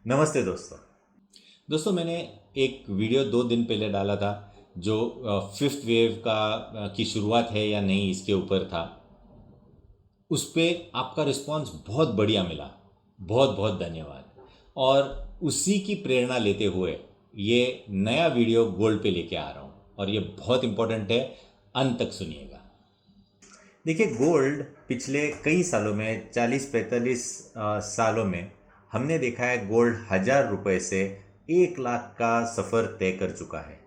नमस्ते दोस्तों। मैंने एक वीडियो 2 दिन पहले डाला था जो फिफ्थ वेव की शुरुआत है या नहीं इसके ऊपर था। उस पर आपका रिस्पांस बहुत बढ़िया मिला। बहुत बहुत धन्यवाद। और उसी की प्रेरणा लेते हुए ये नया वीडियो गोल्ड पे लेके आ रहा हूँ और ये बहुत इंपॉर्टेंट है। अंत तक सुनिएगा। देखिए, गोल्ड पिछले कई सालों में 40-45 सालों में हमने देखा है गोल्ड 1,000 रुपए से 1 लाख का सफ़र तय कर चुका है।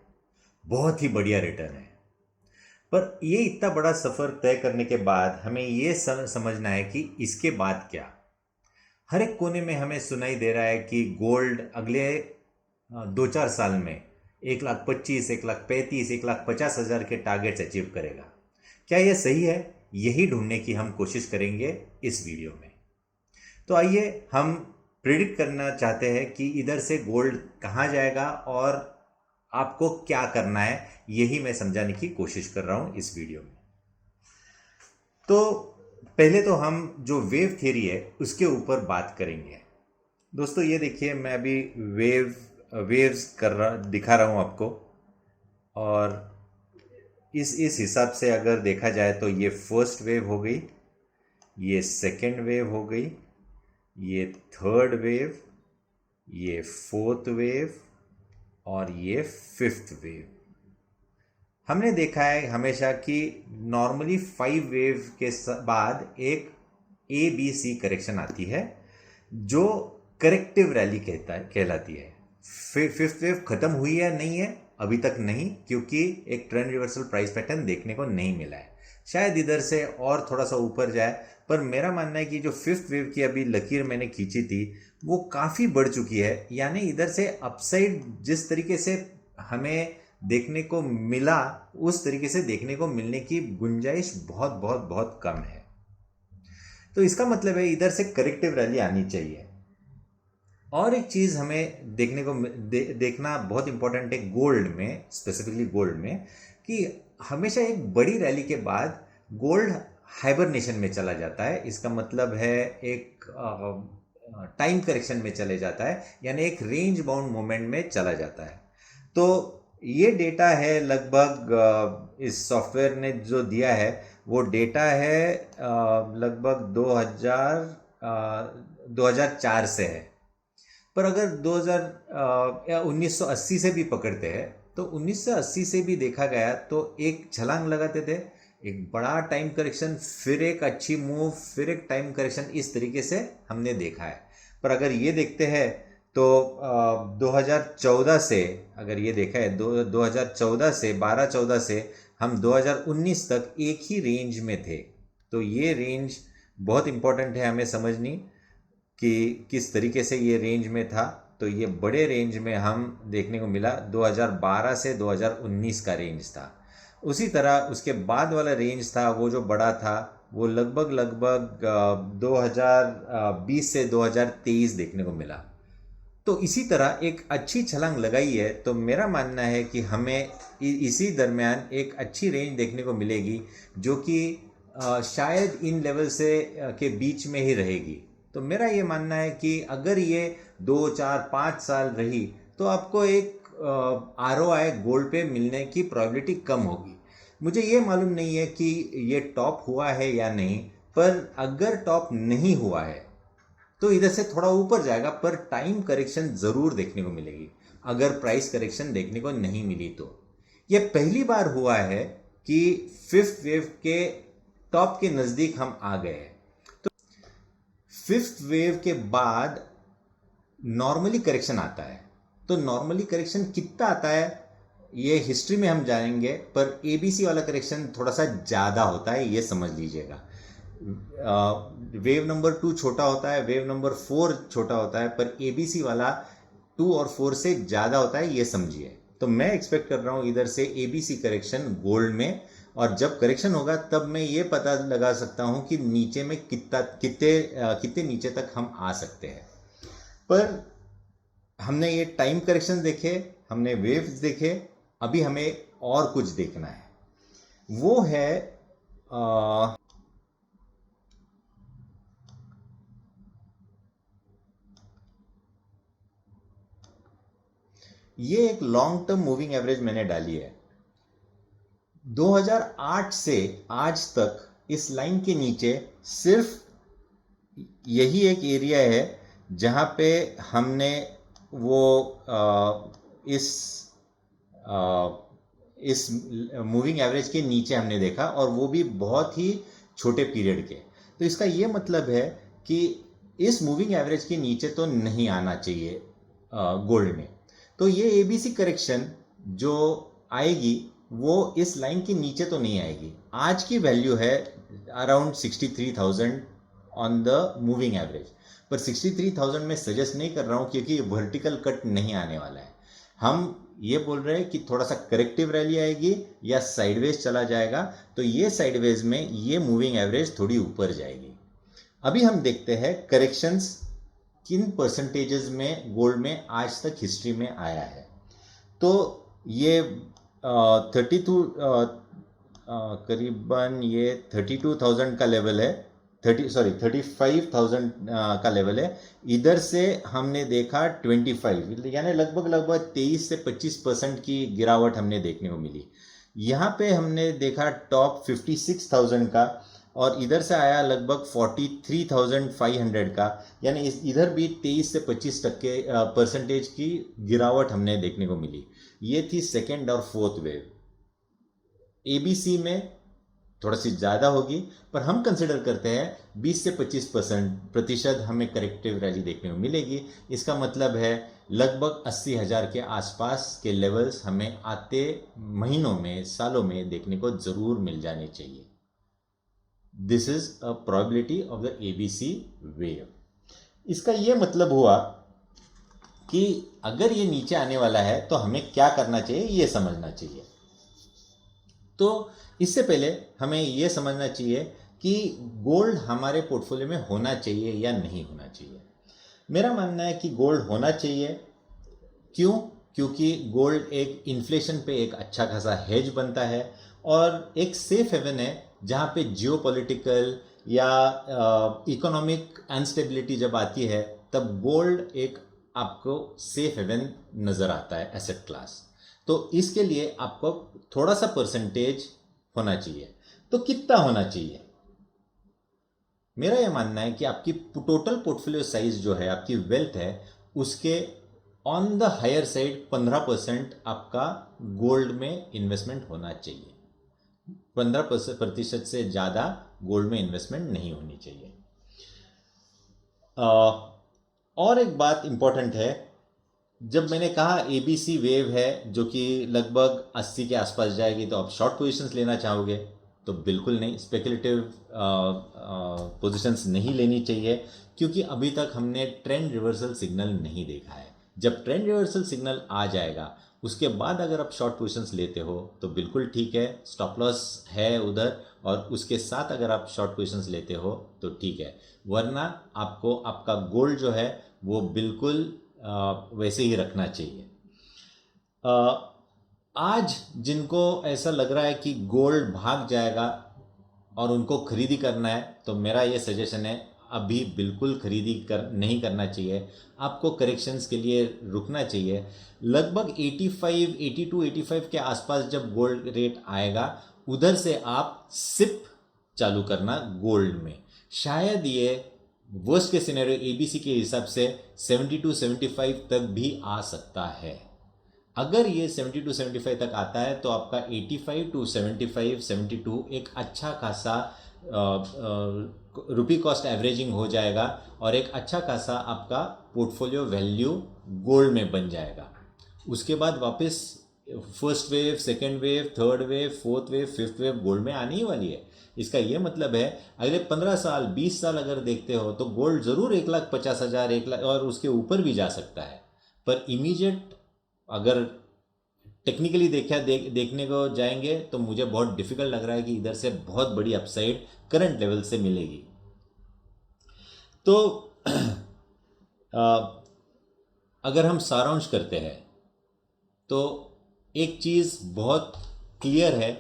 बहुत ही बढ़िया रिटर्न है। पर ये इतना बड़ा सफ़र तय करने के बाद हमें ये समझना है कि इसके बाद क्या। हर एक कोने में हमें सुनाई दे रहा है कि गोल्ड अगले 2-4 साल में 1,25,000, 1,35,000, 1,50,000 के टारगेट्स अचीव करेगा। क्या यह सही है? यही ढूंढने की हम कोशिश करेंगे इस वीडियो में। तो आइए हम प्रिडिक्ट करना चाहते हैं कि इधर से गोल्ड कहाँ जाएगा और आपको क्या करना है, यही मैं समझाने की कोशिश कर रहा हूँ इस वीडियो में। तो पहले तो हम जो वेव थ्योरी है उसके ऊपर बात करेंगे। दोस्तों ये देखिए, मैं अभी वेव्स कर रहा दिखा रहा हूँ आपको। और इस हिसाब से अगर देखा जाए तो ये फर्स्ट वेव हो गई, ये सेकंड वेव हो गई, ये थर्ड वेव, ये फोर्थ वेव और ये फिफ्थ वेव। हमने देखा है हमेशा कि नॉर्मली 5 वेव के बाद एक ABC करेक्शन आती है जो करेक्टिव रैली कहलाती है। फिफ्थ वेव खत्म हुई है नहीं है, अभी तक नहीं, क्योंकि एक ट्रेंड रिवर्सल प्राइस पैटर्न देखने को नहीं मिला है। शायद इधर से और थोड़ा सा ऊपर जाए, पर मेरा मानना है कि जो फिफ्थ वेव की अभी लकीर मैंने खींची थी वो काफ़ी बढ़ चुकी है। यानी इधर से अपसाइड जिस तरीके से हमें देखने को मिला उस तरीके से देखने को मिलने की गुंजाइश बहुत बहुत बहुत कम है। तो इसका मतलब है इधर से करेक्टिव रैली आनी चाहिए। और एक चीज़ हमें देखना बहुत इंपॉर्टेंट है गोल्ड में, स्पेसिफिकली गोल्ड में, कि हमेशा एक बड़ी रैली के बाद गोल्ड हाइबरनेशन में चला जाता है। इसका मतलब है एक टाइम करेक्शन में चले जाता है, यानी एक रेंज बाउंड मोमेंट में चला जाता है। तो ये डेटा है लगभग इस सॉफ्टवेयर ने जो दिया है वो डेटा है लगभग 2004 से है। पर अगर 2000 या 1980 से भी पकड़ते हैं तो 1980 से भी देखा गया तो एक छलांग लगाते थे, एक बड़ा टाइम करेक्शन, फिर एक अच्छी मूव, फिर एक टाइम करेक्शन, इस तरीके से हमने देखा है। पर अगर ये देखते हैं तो 2014 से, अगर ये देखा है 2014 से 12-14 से हम 2019 तक एक ही रेंज में थे। तो ये रेंज बहुत इंपॉर्टेंट है हमें समझनी कि किस तरीके से ये रेंज में था। तो ये बड़े रेंज में हम देखने को मिला 2012 से 2019 का रेंज था। उसी तरह उसके बाद वाला रेंज था वो जो बड़ा था वो लगभग लगभग 2020 से 2023 देखने को मिला। तो इसी तरह एक अच्छी छलांग लगाई है, तो मेरा मानना है कि हमें इसी दरमियान एक अच्छी रेंज देखने को मिलेगी जो कि शायद इन लेवल से के बीच में ही रहेगी। तो मेरा ये मानना है कि अगर ये 2 4 5 साल रही तो आपको एक ROI गोल्ड पे मिलने की प्रोबेबिलिटी कम होगी। मुझे ये मालूम नहीं है कि ये टॉप हुआ है या नहीं, पर अगर टॉप नहीं हुआ है तो इधर से थोड़ा ऊपर जाएगा, पर टाइम करेक्शन जरूर देखने को मिलेगी। अगर प्राइस करेक्शन देखने को नहीं मिली तो यह पहली बार हुआ है कि फिफ्थ वेव के टॉप के नजदीक हम आ गए हैं। तो फिफ्थ वेव के बाद नॉर्मली करेक्शन आता है। तो नॉर्मली करेक्शन कितना आता है ये हिस्ट्री में हम जानेंगे, पर ABC वाला करेक्शन थोड़ा सा ज़्यादा होता है, ये समझ लीजिएगा। वेव नंबर 2 छोटा होता है, वेव नंबर 4 छोटा होता है, पर ABC वाला 2 और 4 से ज़्यादा होता है, ये समझिए। तो मैं एक्सपेक्ट कर रहा हूँ इधर से ABC करेक्शन गोल्ड में। और जब करेक्शन होगा तब मैं ये पता लगा सकता हूँ कि नीचे में कितने नीचे तक हम आ सकते हैं। पर हमने ये टाइम करेक्शन देखे, हमने वेव्स देखे, अभी हमें और कुछ देखना है। वो है ये एक लॉन्ग टर्म मूविंग एवरेज मैंने डाली है। 2008 से आज तक इस लाइन के नीचे सिर्फ यही एक एरिया है जहां पे हमने वो इस मूविंग एवरेज के नीचे हमने देखा, और वो भी बहुत ही छोटे पीरियड के। तो इसका ये मतलब है कि इस मूविंग एवरेज के नीचे तो नहीं आना चाहिए गोल्ड में। तो ये एबीसी करेक्शन जो आएगी वो इस लाइन के नीचे तो नहीं आएगी। आज की वैल्यू है around 63,000 on the moving average, पर 63,000 में सजेस्ट नहीं कर रहा हूं क्योंकि वर्टिकल कट नहीं आने वाला है। हम ये बोल रहे हैं कि थोड़ा सा करेक्टिव रैली आएगी या साइडवेज चला जाएगा, तो ये साइडवेज में ये मूविंग एवरेज थोड़ी ऊपर जाएगी। अभी हम देखते हैं करेक्शंस किन परसेंटेजेस में गोल्ड में आज तक हिस्ट्री में आया है। तो ये 32,000 का लेवल है, 35,000 का लेवल है। इधर से हमने देखा 25, यानी लगभग 23 से 25% की गिरावट हमने देखने को मिली। यहाँ पे हमने देखा टॉप 56,000 का, और इधर से आया लगभग 43,500 का, यानी इधर भी 23 से 25% की गिरावट हमने देखने को मिली। ये थी सेकेंड और फोर्थ वेव। एबीसी में थोड़ा सी ज़्यादा होगी, पर हम कंसिडर करते हैं 20 से 25% हमें करेक्टिव रैली देखने को मिलेगी। इसका मतलब है लगभग 80,000 के आसपास के लेवल्स हमें आते महीनों में, सालों में देखने को ज़रूर मिल जाने चाहिए। This is a probability of the ABC wave. इसका यह मतलब हुआ कि अगर ये नीचे आने वाला है तो हमें क्या करना चाहिए, ये समझना चाहिए। तो इससे पहले हमें यह समझना चाहिए कि गोल्ड हमारे पोर्टफोलियो में होना चाहिए या नहीं होना चाहिए। मेरा मानना है कि गोल्ड होना चाहिए। क्यों? क्योंकि गोल्ड एक इन्फ्लेशन पे एक अच्छा खासा हेज बनता है, और एक सेफ हेवन है जहाँ पे जियोपॉलिटिकल या इकोनॉमिक अनस्टेबिलिटी जब आती है तब गोल्ड एक आपको सेफ हेवन नज़र आता है एसेट क्लास। तो इसके लिए आपको थोड़ा सा परसेंटेज होना चाहिए। तो कितना होना चाहिए? मेरा यह मानना है कि आपकी टोटल पोर्टफोलियो साइज जो है, आपकी वेल्थ है, उसके ऑन द हायर साइड 15% आपका गोल्ड में इन्वेस्टमेंट होना चाहिए। 15% से ज़्यादा गोल्ड में इन्वेस्टमेंट नहीं होनी चाहिए। और एक बात इंपॉर्टेंट है, जब मैंने कहा एबीसी वेव है जो कि लगभग 80 के आसपास जाएगी, तो आप शॉर्ट पोजीशंस लेना चाहोगे? तो बिल्कुल नहीं, स्पेकुलेटिव पोजीशंस नहीं लेनी चाहिए, क्योंकि अभी तक हमने ट्रेंड रिवर्सल सिग्नल नहीं देखा है। जब ट्रेंड रिवर्सल सिग्नल आ जाएगा उसके बाद अगर आप शॉर्ट पोजीशंस लेते हो तो बिल्कुल ठीक है, स्टॉप लॉस है उधर, और उसके साथ अगर आप शॉर्ट पोजीशंस लेते हो तो ठीक है, वरना आपको आपका गोल्ड जो है वो बिल्कुल वैसे ही रखना चाहिए। आज जिनको ऐसा लग रहा है कि गोल्ड भाग जाएगा और उनको खरीदी करना है, तो मेरा ये सजेशन है अभी बिल्कुल खरीदी नहीं करना चाहिए। आपको करेक्शंस के लिए रुकना चाहिए। लगभग 85, 82, 85 के आसपास जब गोल्ड रेट आएगा, उधर से आप सिप चालू करना गोल्ड में। शायद ये वर्स्ट के सिनेरियो एबीसी के हिसाब से 72, 75 तक भी आ सकता है। अगर ये 72, 75 तक आता है तो आपका 85 to 75, 72 एक अच्छा खासा रुपी कॉस्ट एवरेजिंग हो जाएगा, और एक अच्छा खासा आपका पोर्टफोलियो वैल्यू गोल्ड में बन जाएगा। उसके बाद वापस first wave, second wave, third wave, fourth wave, fifth wave gold में आने ही वाली है। इसका यह मतलब है अगले 15 साल, 20 साल अगर देखते हो तो गोल्ड जरूर 1,50,000, 1 लाख और उसके ऊपर भी जा सकता है। पर इमीडिएट अगर टेक्निकली देखने को जाएंगे तो मुझे बहुत डिफिकल्ट लग रहा है कि इधर से बहुत बड़ी अपसाइड करंट लेवल से मिलेगी। तो अगर हम सारांश करते हैं तो एक चीज़ बहुत क्लियर है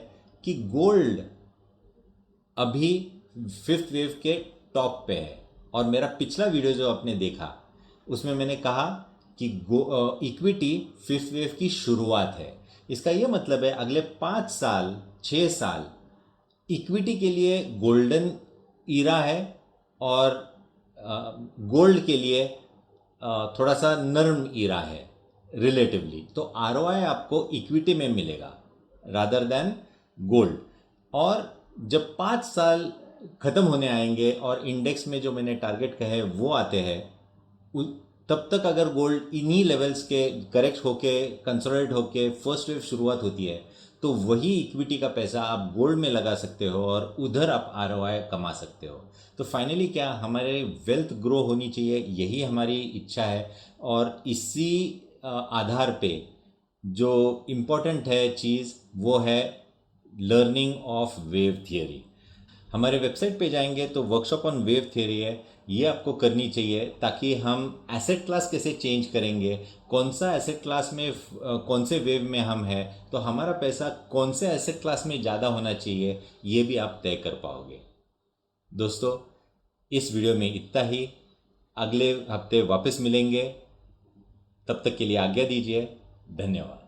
कि गोल्ड अभी फिफ्थ वेव के टॉप पे है। और मेरा पिछला वीडियो जो आपने देखा उसमें मैंने कहा कि इक्विटी फिफ्थ वेव की शुरुआत है। इसका ये मतलब है अगले 5 साल 6 साल इक्विटी के लिए गोल्डन ईरा है और गोल्ड के लिए थोड़ा सा नर्म ईरा है रिलेटिवली। तो आरओआई आपको इक्विटी में मिलेगा रादर देन गोल्ड। और जब 5 साल खत्म होने आएंगे और इंडेक्स में जो मैंने टारगेट कहे वो आते हैं, तब तक अगर गोल्ड इन्हीं लेवल्स के करेक्ट होके कंसोलिडेट होके फर्स्ट वेव शुरुआत होती है तो वही इक्विटी का पैसा आप गोल्ड में लगा सकते हो और उधर आप आरओआई कमा सकते हो। तो फाइनली क्या हमारे वेल्थ ग्रो होनी चाहिए, यही हमारी इच्छा है। और इसी आधार पे जो इम्पोर्टेंट है चीज़ वो है लर्निंग ऑफ वेव थियरी। हमारे वेबसाइट पे जाएंगे तो वर्कशॉप ऑन वेव थियरी है, ये आपको करनी चाहिए ताकि हम एसेट क्लास कैसे चेंज करेंगे, कौन सा एसेट क्लास में कौन से वेव में हम हैं, तो हमारा पैसा कौन से एसेट क्लास में ज़्यादा होना चाहिए ये भी आप तय कर पाओगे। दोस्तों इस वीडियो में इतना ही, अगले हफ्ते वापस मिलेंगे, तब तक के लिए आज्ञा दीजिए। धन्यवाद।